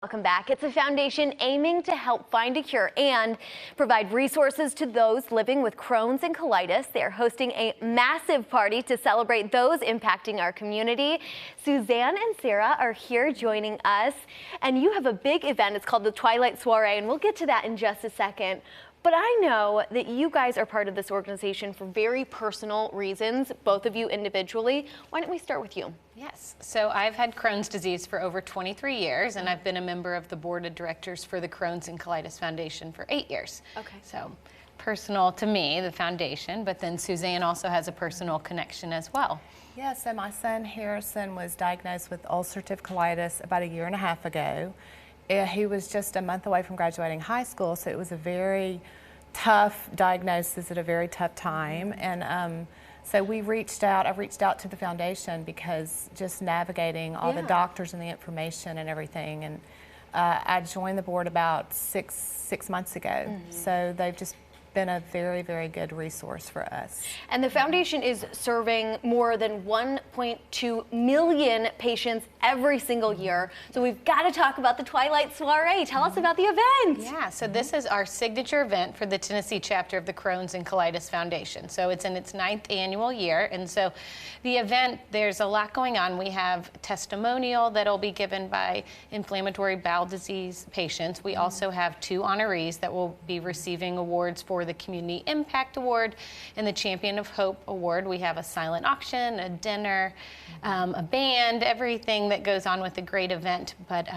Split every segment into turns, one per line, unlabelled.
Welcome back. It's a foundation aiming to help find a cure and provide resources to those living with Crohn's and colitis. They're hosting a massive party to celebrate those impacting our community. Suzanne and Sarah are here joining us, and you have a big event. It's called the Twilight Soiree, and we'll get to that in just a second. But I know that you guys are part of this organization for very personal reasons, both of you individually. Why don't we start with you?
Yes, so I've had Crohn's disease for over 23 years, and I've been a member of the board of directors for the Crohn's and Colitis Foundation for 8 years.
Okay.
So personal to me, the foundation, but then Suzanne also has a personal connection as well.
Yeah, so my son Harrison was diagnosed with ulcerative colitis about 1.5 years ago. He was just a month away from graduating high school, so it was a very tough diagnosis at a very tough time. And so I've reached out to the foundation because just navigating all the doctors and the information and everything. And I joined the board about six months ago. So they've just been a very, very good resource for us.
And the foundation is serving more than 1.2 million patients every single year. So we've got to talk about the Twilight Soiree. Tell us about the event.
Yeah, so this is our signature event for the Tennessee chapter of the Crohn's and Colitis Foundation. So it's in its 9th annual year. And so the event, there's a lot going on. We have testimonial that'll be given by inflammatory bowel disease patients. We also have 2 honorees that will be receiving awards for the Community Impact Award and the Champion of Hope Award. We have a silent auction, a dinner, a band, everything that goes on with a great event. But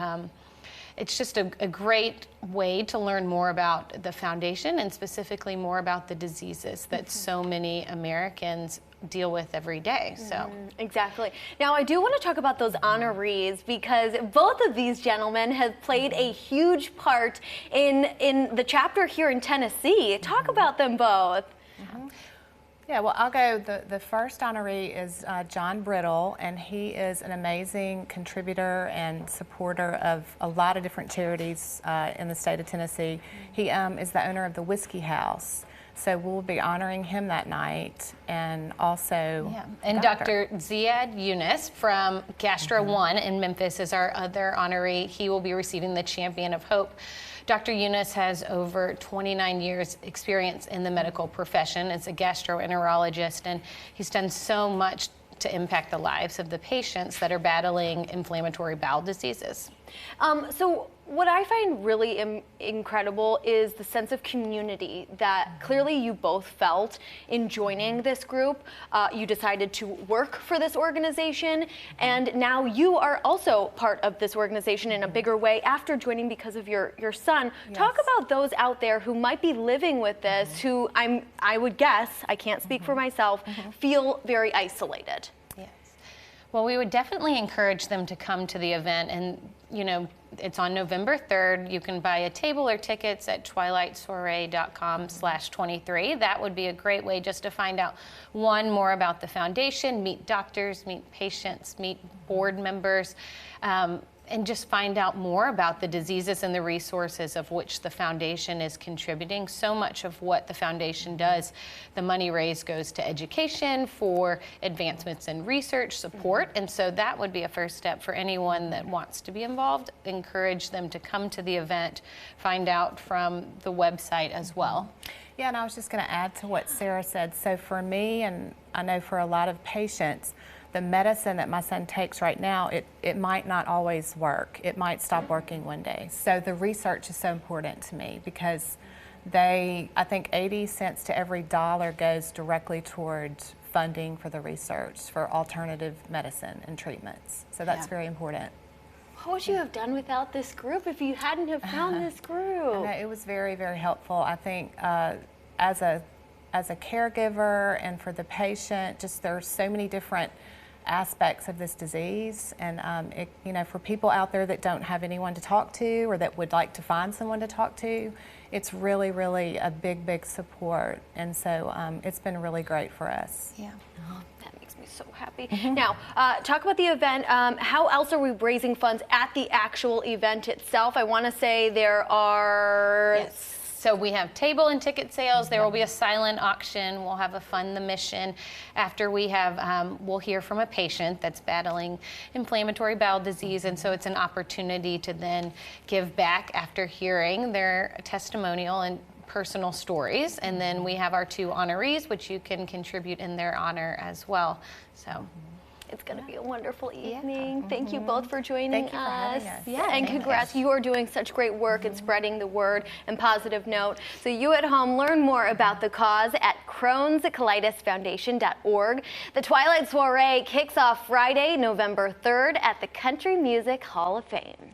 it's just a great way to learn more about the foundation and specifically more about the diseases that so many Americans deal with every day. So
exactly. Now I do want to talk about those honorees because both of these gentlemen have played a huge part in the chapter here in Tennessee. Talk about them both.
Yeah, well, I'll go. The first honoree is John Brittle, and he is an amazing contributor and supporter of a lot of different charities in the state of Tennessee. He is the owner of the Whiskey House. So we'll be honoring him that night, and also
and Dr. Ziad Yunus from Gastro One in Memphis is our other honoree. He will be receiving the Champion of Hope. Dr. Yunus has over 29 years experience in the medical profession as a gastroenterologist, and he's done so much to impact the lives of the patients that are battling inflammatory bowel diseases.
So what I find really incredible is the sense of community that clearly you both felt in joining this group. You decided to work for this organization, and now you are also part of this organization in a bigger way after joining because of your son. Yes. Talk about those out there who might be living with this, who I would guess, I can't speak for myself, feel very isolated.
Yes. Well, we would definitely encourage them to come to the event, and it's on November 3rd. You can buy a table or tickets at twilightsoiree.com/23. That would be a great way just to find out, more about the foundation, meet doctors, meet patients, meet board members, and just find out more about the diseases and the resources of which the foundation is contributing. So much of what the foundation does, the money raised goes to education, for advancements in research support, and so that would be a first step for anyone that wants to be involved. Encourage them to come to the event, find out from the website as well.
Yeah, and I was just going to add to what Sarah said. So for me, and I know for a lot of patients, the medicine that my son takes right now, it might not always work. It might stop working one day. So the research is so important to me because I think 80 cents to every dollar goes directly towards funding for the research for alternative medicine and treatments. So that's very important.
What would you have done without this group if you hadn't have found this group?
No, it was very, very helpful. I think as a caregiver and for the patient, just there's so many different aspects of this disease, and for people out there that don't have anyone to talk to or that would like to find someone to talk to, it's really, really a big, big support, and so it's been really great for us.
Yeah. That makes me so happy. Now, talk about the event. How else are we raising funds at the actual event itself? I want to say there are
So we have table and ticket sales. There will be a silent auction. We'll have a Fund the Mission. After we have, we'll hear from a patient that's battling inflammatory bowel disease, and so it's an opportunity to then give back after hearing their testimonial and personal stories. And then we have our 2 honorees, which you can contribute in their honor as well. So.
It's going to be a wonderful evening. Thank you both for joining
us. For having us.
Yeah, and congrats. You are doing such great work in spreading the word and positive note. So you at home, learn more about the cause at Chron'sColitisFoundation.org. The Twilight Soiree kicks off Friday, November 3rd at the Country Music Hall of Fame.